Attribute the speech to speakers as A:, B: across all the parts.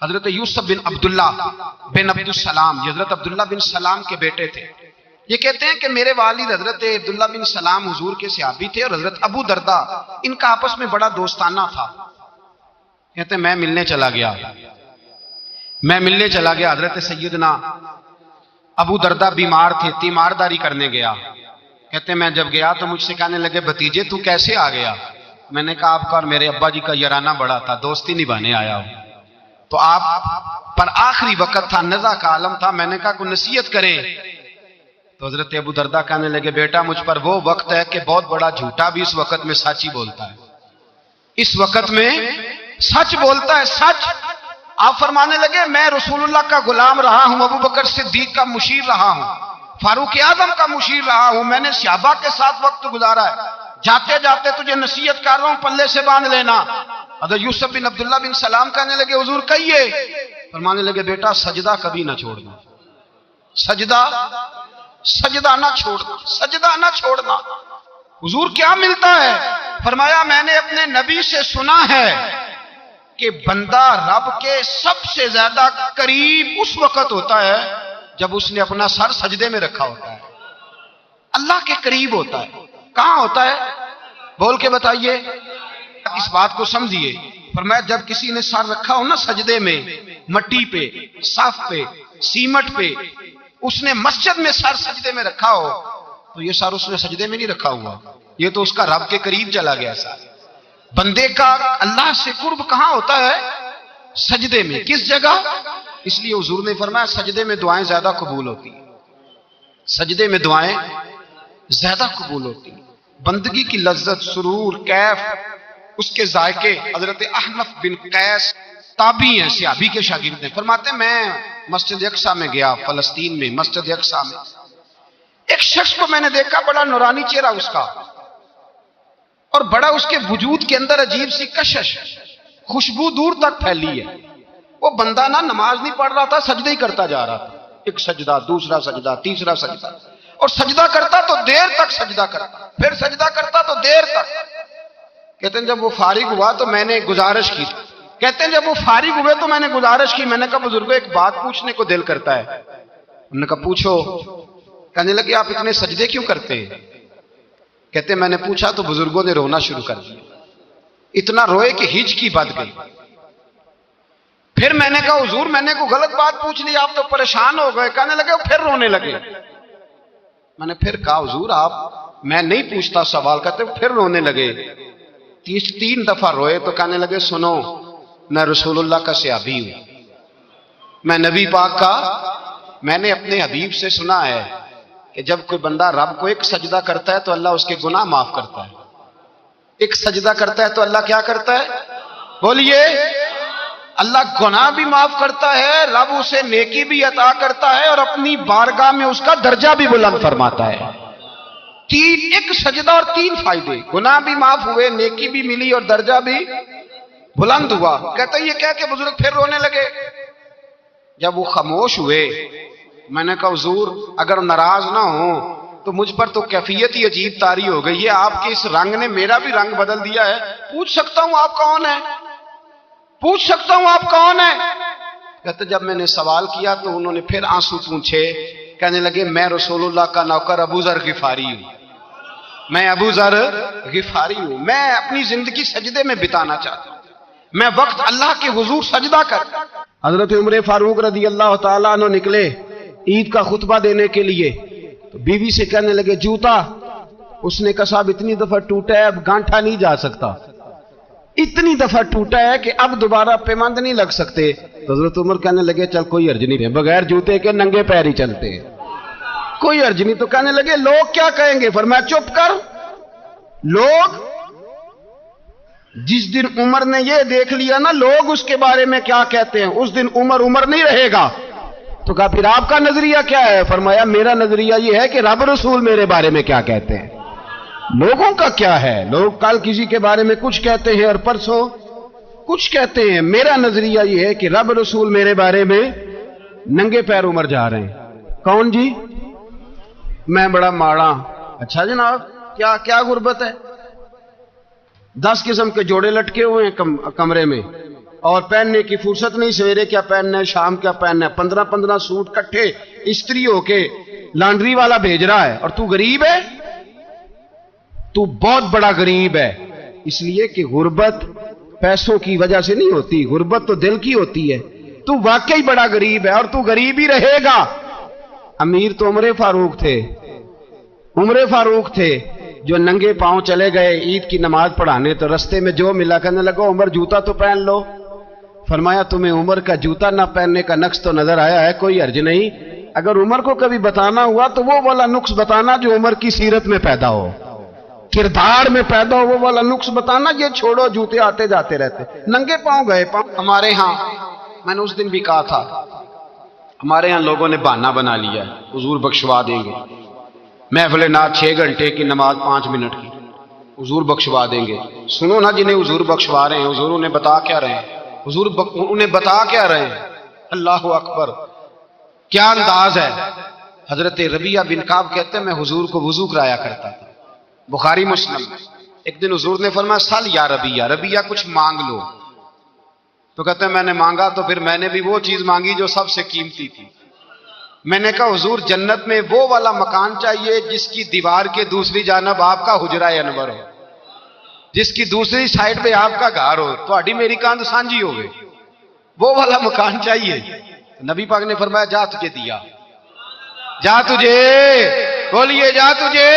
A: حضرت یوسف بن عبداللہ بن عبدالسلام، یہ حضرت عبداللہ بن سلام کے بیٹے تھے۔ یہ کہتے ہیں کہ میرے والد حضرت عبداللہ بن سلام حضور کے صحابی تھے، اور حضرت ابو دردہ ان کا آپس میں بڑا دوستانہ تھا۔ کہتے ہیں میں ملنے چلا گیا، حضرت سیدنا ابو دردہ بیمار تھے، تیمارداری کرنے گیا۔ کہتے ہیں میں جب گیا تو مجھ سے کہنے لگے بھتیجے تو کیسے آ گیا؟ میں نے کہا آپ کا اور میرے ابا جی کا یارانہ بڑا تھا، دوستی نبھانے آیا ہوں، تو آپ پر آخری وقت تھا، نزع کا عالم تھا، میں نے کہا کوئی نصیحت کرے۔ تو حضرت ابو دردہ کہنے لگے بیٹا مجھ پر وہ وقت ہے کہ بہت بڑا جھوٹا بھی اس وقت میں سچ ہی بولتا ہے، اس وقت میں سچ بولتا ہے، سچ۔ آپ فرمانے لگے میں رسول اللہ کا غلام رہا ہوں، ابو بکر صدیق کا مشیر رہا ہوں، فاروق اعظم کا مشیر رہا ہوں، میں نے صحابہ کے ساتھ وقت گزارا ہے، جاتے جاتے تجھے نصیحت کر رہا ہوں، پلے سے باندھ لینا۔ حضرت یوسف بن عبداللہ بن سلام کہنے لگے حضور کہیے۔ فرمانے لگے بیٹا سجدہ کبھی نہ چھوڑنا، سجدہ نہ چھوڑنا۔ حضور کیا ملتا ہے؟ فرمایا میں نے اپنے نبی سے سنا ہے کہ بندہ رب کے سب سے زیادہ قریب اس وقت ہوتا ہے جب اس نے اپنا سر سجدے میں رکھا ہوتا ہے، اللہ کے قریب ہوتا ہے۔ کہاں ہوتا ہے؟ بول کے بتائیے، اس بات کو سمجھیے۔ فرمایا جب کسی نے سر رکھا ہو نا سجدے میں، مٹی پہ، صاف پہ، سیمٹ پہ، اس نے مسجد میں سر سجدے میں رکھا ہو تو یہ سر اس نے سجدے میں نہیں رکھا ہوا، یہ تو اس کا رب کے قریب چلا گیا سر۔ بندے کا اللہ سے قرب کہاں ہوتا ہے؟ سجدے میں۔ کس جگہ؟ اس لیے حضور نے فرمایا سجدے میں دعائیں زیادہ قبول ہوتی ہیں، سجدے میں دعائیں زیادہ قبول ہوتی ہیں۔ بندگی کی لذت، سرور، کیف، اس کے ذائقے۔ حضرت احنف بن قیس تابعی ہیں، صحابی کے شاگرد ہیں، فرماتے ہیں میں مسجد اقصی میں گیا، فلسطین میں مسجد اقصی میں، ایک شخص کو میں نے دیکھا، بڑا نورانی چہرہ اس کا، اور بڑا اس کے وجود کے اندر عجیب سی کشش، خوشبو دور تک پھیلی ہے۔ وہ بندہ نہ نماز نہیں پڑھ رہا تھا، سجدہ ہی کرتا جا رہا تھا، ایک سجدہ، دوسرا سجدہ، تیسرا سجدہ، اور سجدہ کرتا تو دیر تک سجدہ کرتا، پھر سجدہ کرتا تو دیر تک۔ کہتے ہیں جب وہ فارغ ہوا تو میں نے گزارش کی، کہتے ہیں جب وہ فارغ ہوئے تو میں نے گزارش کی، میں نے کہا بزرگوں ایک بات پوچھنے کو دل کرتا ہے۔ انہوں نے کہا پوچھو۔ کہنے لگے آپ اتنے سجدے کیوں کرتے ہیں؟ کہتے ہیں میں نے پوچھا تو بزرگوں نے رونا شروع کر دیا، اتنا روئے کہ ہچکی بد گئی۔ پھر میں نے کہا حضور میں نے کوئی غلط بات پوچھ لی، آپ تو پریشان ہو گئے۔ کہنے لگے پھر رونے لگے۔ میں نے پھر کہا حضور آپ، میں نہیں پوچھتا سوال، کہتے پھر رونے لگے۔ 3 دفعہ روئے تو کہنے لگے سنو میں رسول اللہ کا صحابی ہوں، میں نبی پاک کا، میں نے اپنے حبیب سے سنا ہے کہ جب کوئی بندہ رب کو ایک سجدہ کرتا ہے تو اللہ اس کے گناہ معاف کرتا ہے، ایک سجدہ کرتا ہے تو اللہ کیا کرتا ہے؟ بولیے، اللہ گناہ بھی معاف کرتا ہے، رب اسے نیکی بھی عطا کرتا ہے، اور اپنی بارگاہ میں اس کا درجہ بھی بلند فرماتا ہے۔ ایک سجدہ اور 3 فائدے، گناہ بھی معاف ہوئے، نیکی بھی ملی، اور درجہ بھی بلند ہوا۔ کہتا ہے یہ کہہ کے بزرگ پھر رونے لگے۔ جب وہ خاموش ہوئے میں نے کہا حضور اگر ناراض نہ ہو تو مجھ پر تو کیفیت ہی عجیب طاری ہو گئی ہے، آپ کے اس رنگ نے میرا بھی رنگ بدل دیا ہے، پوچھ سکتا ہوں آپ کون ہیں؟ پوچھ سکتا ہوں آپ کون ہیں؟ کہتے جب میں نے سوال کیا تو انہوں نے پھر آنسو پونچھے، کہنے لگے میں رسول اللہ کا نوکر ابو ذر غفاری ہوں، میں ابو ذر غفاری ہوں، میں اپنی زندگی سجدے میں بتانا چاہتا ہوں، میں وقت اللہ کے حضور سجدہ کر۔ حضرت عمر فاروق رضی اللہ تعالیٰ عنہ نکلے عید کا خطبہ دینے کے لیے، تو بیوی سے کہنے لگے جوتا، اس نے کہا صاحب اتنی دفعہ ٹوٹا ہے اب گانٹھا نہیں جا سکتا، اتنی دفعہ ٹوٹا ہے کہ اب دوبارہ پیمند نہیں لگ سکتے۔ تو حضرت عمر کہنے لگے چل کوئی حرج نہیں ہے، بغیر جوتے کے ننگے پیر ہی چلتے ہیں، کوئی حرج نہیں۔ تو کہنے لگے لوگ کیا کہیں گے؟ فرمایا چپ کر، لوگ جس دن عمر نے یہ دیکھ لیا نا لوگ اس کے بارے میں کیا کہتے ہیں، اس دن عمر نہیں رہے گا۔ تو کہا پھر آپ کا نظریہ کیا ہے؟ فرمایا میرا نظریہ یہ ہے کہ رب رسول میرے بارے میں کیا کہتے ہیں، لوگوں کا کیا ہے، لوگ کل کسی کے بارے میں کچھ کہتے ہیں اور پرسوں کچھ کہتے ہیں، میرا نظریہ یہ ہے کہ رب رسول میرے بارے میں ننگے پیر عمر جا رہے ہیں۔ کون جی؟ میں بڑا ماڑا۔ اچھا جناب کیا غربت ہے؟ 10 قسم کے جوڑے لٹکے ہوئے ہیں کمرے میں، اور پہننے کی فرصت نہیں، سویرے کیا پہننا ہے، شام کیا پہننا ہے، 15 سوٹ کٹھے استری ہو کے لانڈری والا بھیج رہا ہے، اور تو غریب ہے، تو بہت بڑا غریب ہے۔ اس لیے کہ غربت پیسوں کی وجہ سے نہیں ہوتی، غربت تو دل کی ہوتی ہے۔ تو واقعی بڑا غریب ہے اور تو غریب ہی رہے گا۔ امیر تو عمر فاروق تھے، عمر فاروق تھے جو ننگے پاؤں چلے گئے عید کی نماز پڑھانے، تو رستے میں جو ملا کہنے لگا عمر جوتا تو پہن لو۔ فرمایا تمہیں عمر کا جوتا نہ پہننے کا نقص تو نظر آیا ہے، کوئی حرج نہیں، اگر عمر کو کبھی بتانا ہوا تو وہ والا نقص بتانا جو عمر کی سیرت میں پیدا ہو، کردار میں پیدا ہو، وہ والا نقص بتانا، یہ چھوڑو جوتے آتے جاتے رہتے، ننگے پاؤں گئے پاؤں۔ ہمارے ہاں میں نے اس دن بھی کہا تھا، ہمارے ہاں لوگوں نے بہانہ بنا لیا ہے حضور بخشوا دیں گے، محفل نعت 6 گھنٹے کی، نماز 5 منٹ کی، حضور بخشوا دیں گے۔ سنو نا، جنہیں حضور بخشوا رہے ہیں حضور انہیں بتا کیا رہے ہیں، حضور انہیں بتا کیا رہے ہیں؟ اللہ اکبر، کیا انداز ہے۔ حضرت ربیعہ بن کعب کہتے ہیں میں حضور کو وضو کرایا کرتا تھا، بخاری مسلم۔ ایک دن حضور نے فرمایا سل یا ربیعہ، ربیعہ کچھ مانگ لو، تو کہتے ہیں میں نے مانگا تو پھر میں نے بھی وہ چیز مانگی جو سب سے قیمتی تھی۔ میں نے کہا حضور جنت میں وہ والا مکان چاہیے جس کی دیوار کے دوسری جانب آپ کا حجرہ انور ہو، جس کی دوسری سائڈ پہ آپ کا گھر ہو، تو اڈی میری کاند سانجی ہو گئی، وہ والا مکان چاہیے۔ نبی پاک نے فرمایا جا تجھے دیا، جا تجھے، بولیے جا تجھے،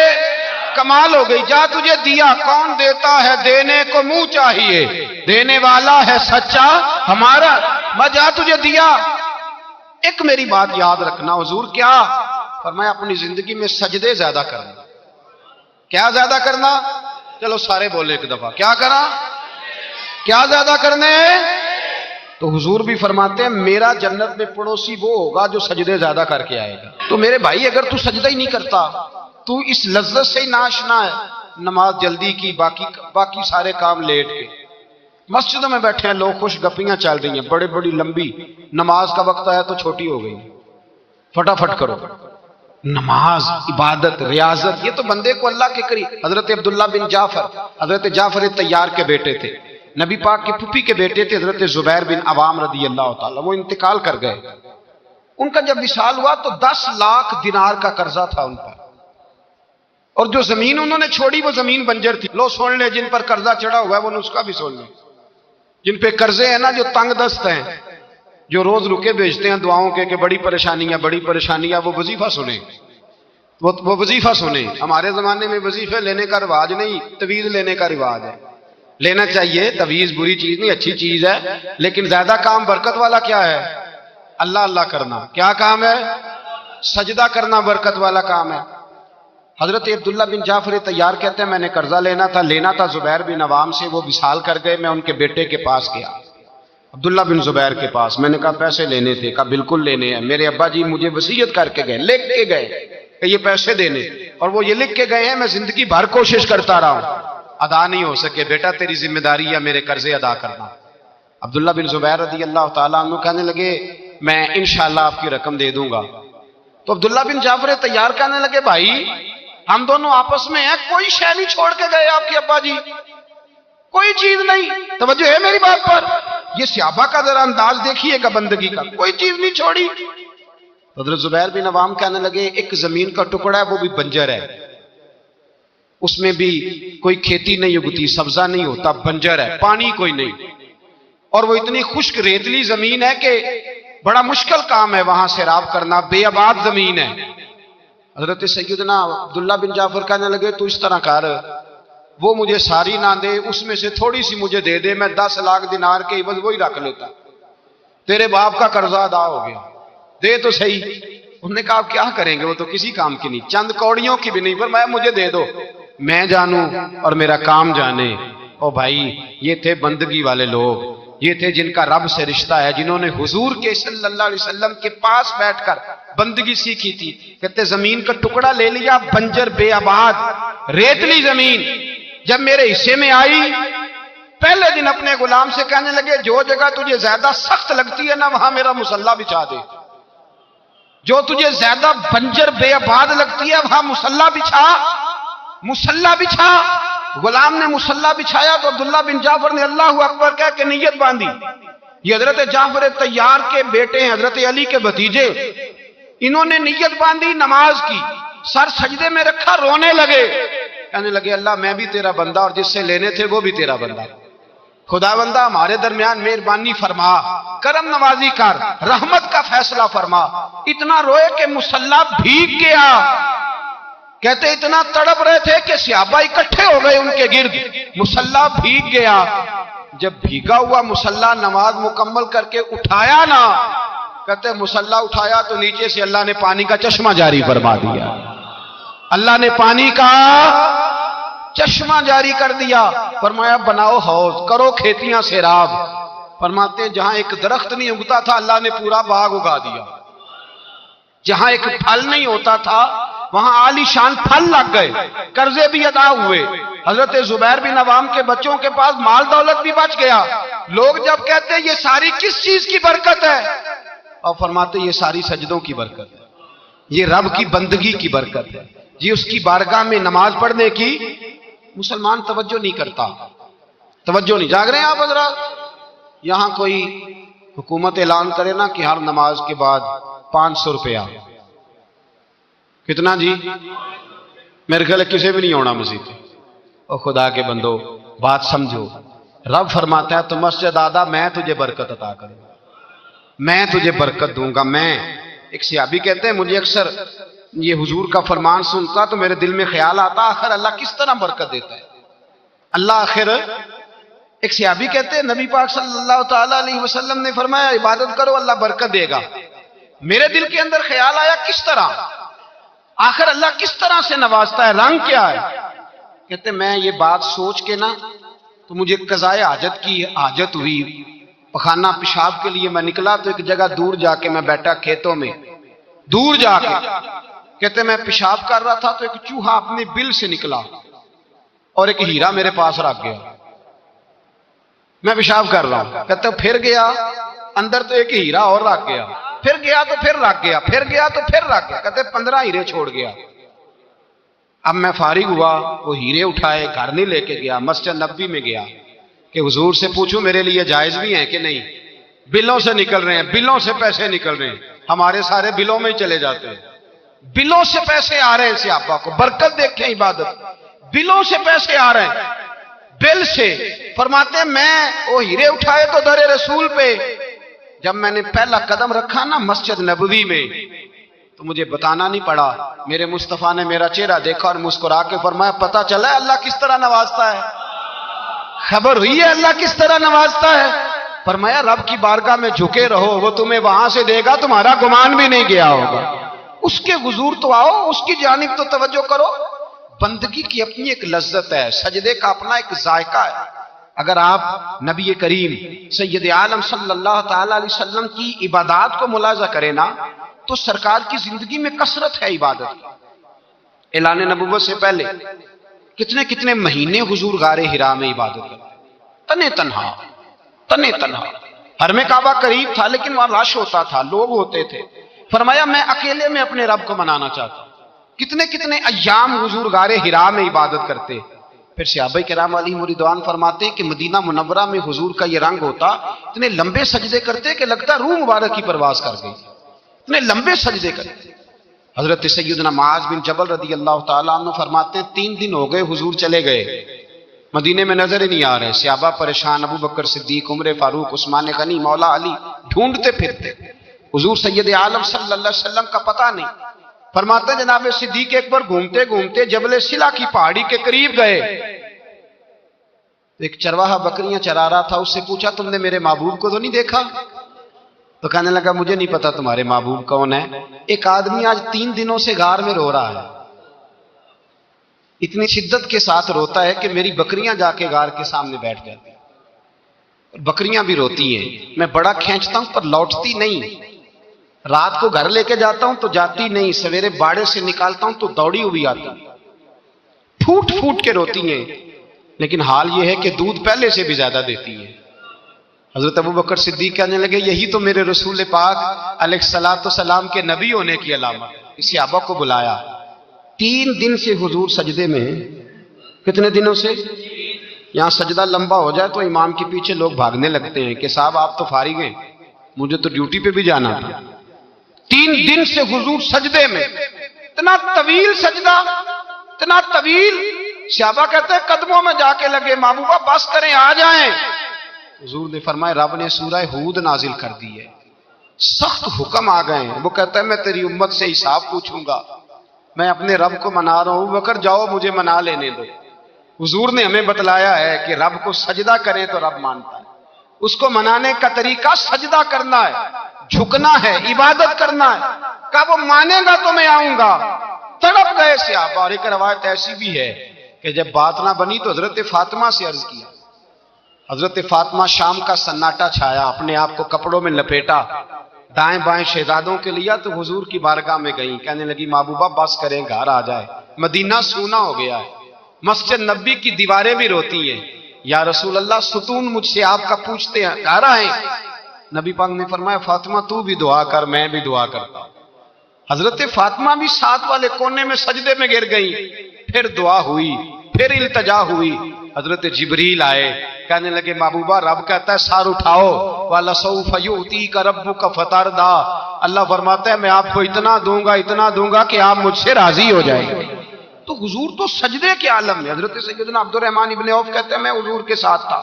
A: کمال ہو گئی، جا تجھے دیا۔ کون دیتا ہے؟ دینے کو منہ چاہیے، دینے والا ہے سچا ہمارا، میں جا تجھے دیا۔ ایک میری بات یاد رکھنا، حضور کیا فرمایا اپنی زندگی میں سجدے زیادہ کرنا۔ کیا زیادہ کرنا؟ چلو سارے بولے ایک دفعہ، کیا کرا؟ کیا زیادہ کرنے؟ تو حضور بھی فرماتے ہیں میرا جنت میں پڑوسی وہ ہوگا جو سجدے زیادہ کر کے آئے گا۔ تو میرے بھائی اگر تو سجدہ ہی نہیں کرتا، تو اس لذت سے ہی ناشنا ہے، نماز جلدی کی، باقی سارے کام لیٹ کے، مسجدوں میں بیٹھے ہیں لوگ، خوش گپیاں چل رہی ہیں، بڑے بڑی لمبی، نماز کا وقت آیا تو چھوٹی ہو گئی، فٹافٹ کرو۔ نماز، عبادت، ریاضت، یہ تو بندے کو اللہ کے قریب۔ حضرت عبداللہ بن جعفر، حضرت جعفر طیار کے بیٹے تھے، نبی پاک کی پھوپھی کے بیٹے تھے حضرت زبیر بن عوام رضی اللہ تعالیٰ، وہ انتقال کر گئے۔ ان کا جب وصال ہوا تو 10 لاکھ دینار کا قرضہ تھا ان پر، اور جو زمین انہوں نے چھوڑی وہ زمین بنجر تھی۔ لو سن لے، جن پر قرضہ چڑھا ہوا ہے وہ نسخہ بھی سن لے، جن پہ قرضے ہیں نا، جو تنگ دست ہیں، جو روز رکے بھیجتے ہیں دعاؤں کے کہ بڑی پریشانیاں بڑی پریشانیاں، وہ وظیفہ سنیں، وہ وظیفہ سنیں۔ ہمارے زمانے میں وظیفے لینے کا رواج نہیں، تویز لینے کا رواج ہے۔ لینا چاہیے، تویز بری چیز نہیں، اچھی چیز ہے، لیکن زیادہ کام برکت والا کیا ہے؟ اللہ اللہ کرنا۔ کیا کام ہے؟ سجدہ کرنا برکت والا کام ہے۔ حضرت عبداللہ بن جعفر طیار کہتے ہیں میں نے قرضہ لینا تھا زبیر بن عوام سے، وہ وصال کر گئے، میں ان کے بیٹے کے پاس گیا، عبداللہ بن زبیر کے پاس۔ میں نے کہا پیسے لینے تھے، کہا بالکل لینے ہیں، میرے ابا جی مجھے وصیت کر کے گئے، لکھ کے گئے کہ یہ پیسے دینے، اور وہ یہ لکھ کے گئے ہیں، میں زندگی بھر کوشش کرتا رہا ہوں، ادا نہیں ہو سکے، بیٹا تیری ذمہ داری ہے میرے قرضے ادا کرنا۔ عبداللہ بن زبیر رضی اللہ تعالیٰ عنہ کہنے لگے میں انشاءاللہ آپ کی رقم دے دوں گا۔ تو عبداللہ بن جعفر طیار کہنے لگے بھائی ہم دونوں آپس میں ہیں، کوئی شے نہیں چھوڑ کے گئے آپ کے ابا جی، کوئی چیز نہیں، توجہ ہے میری بات پر؟ یہ صحابہ کا ذرا انداز دیکھیے گا بندگی کا، کوئی چیز نہیں چھوڑی۔ حضرت زبیر بن عوام کہنے لگے ایک زمین کا ٹکڑا ہے وہ بھی بنجر ہے، اس میں بھی کوئی کھیتی نہیں اگتی، سبزہ نہیں ہوتا، بنجر ہے، پانی کوئی نہیں، اور وہ اتنی خشک ریتلی زمین ہے کہ بڑا مشکل کام ہے وہاں سیراب کرنا، بے آباد زمین ہے۔ حضرت سیدنا عبداللہ بن جعفر کہنے لگے تو اس طرح کر، وہ مجھے ساری نہ دے، اس میں سے تھوڑی سی مجھے دے دے، میں 10 لاکھ دینار کے عوض وہی رکھ لیتا، تیرے باپ کا قرضہ ادا ہو گیا، دے تو صحیح۔ انہوں نے کہا آپ کیا کریں گے، وہ تو کسی کام کی نہیں، چند کوڑیوں کی بھی نہیں، پر میں مجھے دے دو، میں جانوں اور میرا کام جانے۔ او بھائی یہ تھے بندگی والے لوگ، یہ تھے جن کا رب سے رشتہ ہے، جنہوں نے حضور کے صلی اللہ علیہ وسلم کے پاس بیٹھ کر بندگی سیکھی تھی۔ کہتے زمین کا ٹکڑا لے لیا، بنجر بے آباد ریتلی زمین، جب میرے حصے میں آئی پہلے دن اپنے غلام سے کہنے لگے جو جگہ تجھے زیادہ سخت لگتی ہے نا وہاں میرا مصلی بچھا دے، جو تجھے زیادہ بنجر بے آباد لگتی ہے وہاں مصلی بچھا، مصلی بچھا۔ غلام نے مصلی بچھایا تو عبداللہ بن جعفر نے اللہ اکبر کہہ کے نیت باندھی، یہ حضرت جعفر طیار کے بیٹے ہیں، حضرت علی کے بھتیجے. انہوں نے نیت باندھی نماز کی، سر سجدے میں رکھا، رونے لگے، کہنے لگے اللہ میں بھی تیرا بندہ اور جس سے لینے تھے وہ بھی تیرا بندہ، خدا بندہ ہمارے درمیان مہربانی فرما، کرم نوازی کر، رحمت کا فیصلہ فرما. اتنا روئے کہ مصلی بھیگ گیا. کہتے اتنا تڑپ رہے تھے کہ صحابہ اکٹھے ہو گئے ان کے گرد، مصلی بھیگ گیا. جب بھیگا ہوا مصلی نماز مکمل کر کے اٹھایا نا، کہتے مصلی اٹھایا تو نیچے سے اللہ نے پانی کا چشمہ جاری فرما دیا. اللہ نے پانی کا چشمہ جاری کر دیا. فرمایا بناؤ حوض، کرو کھیتیاں سیراب. فرماتے ہیں جہاں ایک درخت نہیں اگتا تھا اللہ نے پورا باغ اگا دیا. جہاں ایک پھل نہیں ہوتا تھا وہاں عالی شان پھل لگ گئے، قرضے بھی ادا ہوئے. حضرت زبیر بن عوام کے بچوں کے پاس مال دولت بھی بچ گیا. لوگ جب کہتے ہیں یہ ساری کس چیز کی برکت ہے، اور فرماتے یہ ساری سجدوں کی برکت ہے، یہ رب کی بندگی کی برکت ہے، یہ اس کی بارگاہ میں نماز پڑھنے کی. مسلمان توجہ نہیں کرتا، توجہ نہیں. جاگ رہے ہیں آپ حضرات؟ یہاں کوئی حکومت اعلان کرے نا کہ ہر نماز کے بعد 500 روپیہ، کتنا جی؟ میرے خیال کسی بھی نہیں ہونا مسجد. اور خدا کے بندو بات سمجھو، رب فرماتا ہے تو مسجد آدھا میں تجھے برکت عطا کروں گا، میں تجھے برکت دوں گا. میں ایک صحابی کہتے ہیں مجھے اکثر یہ حضور کا فرمان سنتا تو میرے دل میں خیال آتا آخر اللہ کس طرح برکت دیتا ہے اللہ آخر. ایک صحابی کہتے ہیں نبی پاک صلی اللہ تعالی علیہ وسلم نے فرمایا عبادت کرو اللہ برکت دے گا. میرے دل کے اندر خیال آیا کس طرح، آخر اللہ کس طرح سے نوازتا ہے، رنگ کیا ہے. کہتے میں یہ بات سوچ کے نا تو مجھے قضائے حاجت کی حاجت ہوئی. پخانہ پیشاب کے لیے میں نکلا تو ایک جگہ دور جا کے میں بیٹھا کھیتوں میں، دور جا کے. کہتے میں پیشاب کر رہا تھا تو ایک چوہا اپنے بل سے نکلا اور ایک ہیرا میرے پاس رکھ گیا. میں پیشاب کر رہا ہوں، کہتے پھر گیا اندر تو ایک ہیرا اور رکھ گیا، پھر گیا تو پھر رکھ گیا، پھر گیا تو پھر رکھ گیا. کہتے 15 ہیرے چھوڑ گیا. اب میں فارغ ہوا، وہ ہیرے اٹھائے گھر نہیں لے کے گیا، مسجد نبوی میں گیا کہ حضور سے پوچھوں میرے لیے جائز بھی ہیں کہ نہیں. بلوں سے نکل رہے ہیں، بلوں سے پیسے نکل رہے ہیں، ہمارے سارے بلوں میں ہی چلے جاتے ہیں. بلوں سے پیسے آ رہے ہیں صحابہ کو، برکت دیکھیں عبادت، بلوں سے پیسے آ رہے ہیں، بل سے. فرماتے ہیں میں وہ ہیرے اٹھائے تو در رسول پہ. جب میں نے پہلا قدم رکھا نا مسجد نبوی میں تو مجھے بتانا نہیں پڑا، میرے مصطفیٰ نے میرا چہرہ دیکھا اور مسکرا کے فرمایا پتہ چلا ہے اللہ کس طرح نوازتا ہے، خبر ہوئی ہے اللہ کس طرح نوازتا ہے. فرمایا رب کی بارگاہ میں جھکے رہو، وہ تمہیں وہاں سے دے گا تمہارا گمان بھی نہیں گیا ہوگا. اس کے حضور تو آؤ، اس کی جانب تو توجہ کرو. بندگی کی اپنی ایک لذت ہے، سجدے کا اپنا ایک ذائقہ ہے. اگر آپ نبی کریم سید عالم صلی اللہ تعالی علیہ وسلم کی عبادات کو ملاحظہ کریں نا تو سرکار کی زندگی میں کثرت ہے عبادت کی. اعلان نبوت سے پہلے کتنے کتنے مہینے حضور غار حرا میں عبادت کرتے، تنے تنہا. حرم کعبہ قریب تھا لیکن وہاں رش ہوتا تھا، لوگ ہوتے تھے. فرمایا میں اکیلے میں اپنے رب کو منانا چاہتا ہوں. کتنے کتنے ایام حضور غار حرا میں عبادت کرتے. پھر صحابہ کرام علیہم رضوان فرماتے ہیں کہ مدینہ منورہ میں حضور کا یہ رنگ ہوتا، اتنے لمبے سجدے کرتے کہ لگتا روح مبارک کی پرواز کر گئی، اتنے لمبے سجدے کرتے. حضرت سیدنا معاذ بن جبل رضی اللہ تعالیٰ عنہ فرماتے ہیں 3 دن ہو گئے حضور چلے گئے، مدینے میں نظر ہی نہیں آ رہے. صحابہ پریشان، ابو بکر صدیق، عمر فاروق، عثمان غنی، مولا علی ڈھونڈتے پھرتے. حضور سید عالم صلی اللہ علیہ وسلم کا پتہ نہیں. فرماتے ہیں جناب صدیق ایک بار گھومتے گھومتے جبل سلا کی پہاڑی کے قریب گئے. ایک چرواہا بکریاں چرا رہا تھا، اس سے پوچھا تم نے میرے محبوب کو تو نہیں دیکھا؟ تو کہنے لگا مجھے نہیں پتا تمہارے محبوب کون ہے. ایک آدمی آج 3 دنوں سے غار میں رو رہا ہے، اتنی شدت کے ساتھ روتا ہے کہ میری بکریاں جا کے غار کے سامنے بیٹھ جاتی ہیں. بکریاں بھی روتی ہیں، میں بڑا کھینچتا ہوں پر لوٹتی نہیں. رات کو گھر لے کے جاتا ہوں تو جاتی نہیں، سویرے باڑے سے نکالتا ہوں تو دوڑی ہوئی آتی، پھوٹ پھوٹ کے روتی ہیں. لیکن حال یہ ہے کہ دودھ پہلے سے بھی زیادہ دیتی ہے. حضرت ابو بکر صدیق کہنے لگے یہی تو میرے رسول پاک علیہ السلام کے نبی ہونے کی علامت. اس صحابہ کو بلایا. 3 دن سے حضور سجدے میں ہیں. کتنے دنوں سے؟ یہاں سجدہ لمبا ہو جائے تو امام کے پیچھے لوگ بھاگنے لگتے ہیں کہ صاحب آپ تو فارغ ہیں، مجھے تو ڈیوٹی پہ بھی جانا تھا۔ 3 دن سے حضور سجدے میں، اتنا طویل سجدہ، اتنا طویل، صحابہ کہتے ہیں قدموں میں جا کے لگے، محبوبہ بس کریں آ جائیں۔ حضور نے فرمایا رب نے سورہ ہود نازل کر دی ہے، سخت حکم آ گئے ہیں۔ وہ کہتا ہے میں تیری امت سے حساب پوچھوں گا، میں اپنے رب کو منا رہا ہوں، بکر جاؤ مجھے منا لینے دو۔ حضور نے ہمیں بتلایا ہے کہ رب کو سجدہ کریں تو رب مانتا ہے، اس کو منانے کا طریقہ سجدہ کرنا ہے، جھکنا ہے، عبادت کرنا ہے۔ کہا وہ مانے گا تو میں آؤں گا۔ تڑپ گئے صحابہ۔ اور ایک روایت ایسی بھی ہے کہ جب بات نہ بنی تو حضرت فاطمہ سے عرض کیا۔ حضرت فاطمہ شام کا سناٹا چھایا، اپنے آپ کو کپڑوں میں لپیٹا، دائیں بائیں شہزادوں کے لیا تو حضور کی بارگاہ میں گئیں، کہنے لگی محبوبہ بس کریں گھر آ جائے، مدینہ سونا ہو گیا ہے، مسجد نبی کی دیواریں بھی روتی ہیں، یا رسول اللہ ستون مجھ سے آپ کا پوچھتے ہیں گھر آئیں۔ نبی پاک نے فرمایا فاطمہ تو بھی دعا کر، میں بھی دعا کرتا ہوں۔ حضرت فاطمہ بھی ساتھ والے کونے میں سجدے میں گر گئی، پھر دعا ہوئی، پھر التجا ہوئی۔ حضرت جبریل آئے، کہنے لگے محبوبہ رب کہتا ہے سار اٹھاؤ، وَلَسَوْفَ يُؤْتِيكَ رَبُّكَ فَتَرْضَىٰ، اللہ فرماتا ہے میں آپ کو اتنا دوں گا کہ آپ مجھ سے راضی ہو جائیں گے۔ تو حضور تو سجدے کے عالم میں۔ حضرت سیدنا عبد الرحمن ابن عوف کہتے ہیں میں حضور کے ساتھ تھا،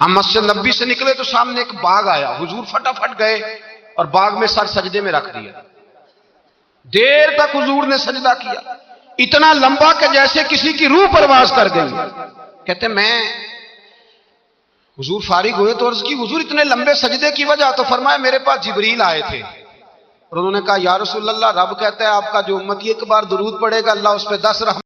A: ہم مسجد نبی سے نکلے تو سامنے ایک باغ آیا، حضور فٹافٹ گئے اور باغ میں سر سجدے میں رکھ دیا۔ دیر تک حضور نے سجدہ کیا، اتنا لمبا کہ جیسے کسی کی روح پرواز کر گئی۔ کہتے میں حضور فارغ ہوئے تو عرض کی حضور اتنے لمبے سجدے کی وجہ؟ تو فرمایا میرے پاس جبریل آئے تھے اور انہوں نے کہا یا رسول اللہ رب کہتا ہے آپ کا جو امتی ایک بار درود پڑے گا اللہ اس پہ 10 رحمت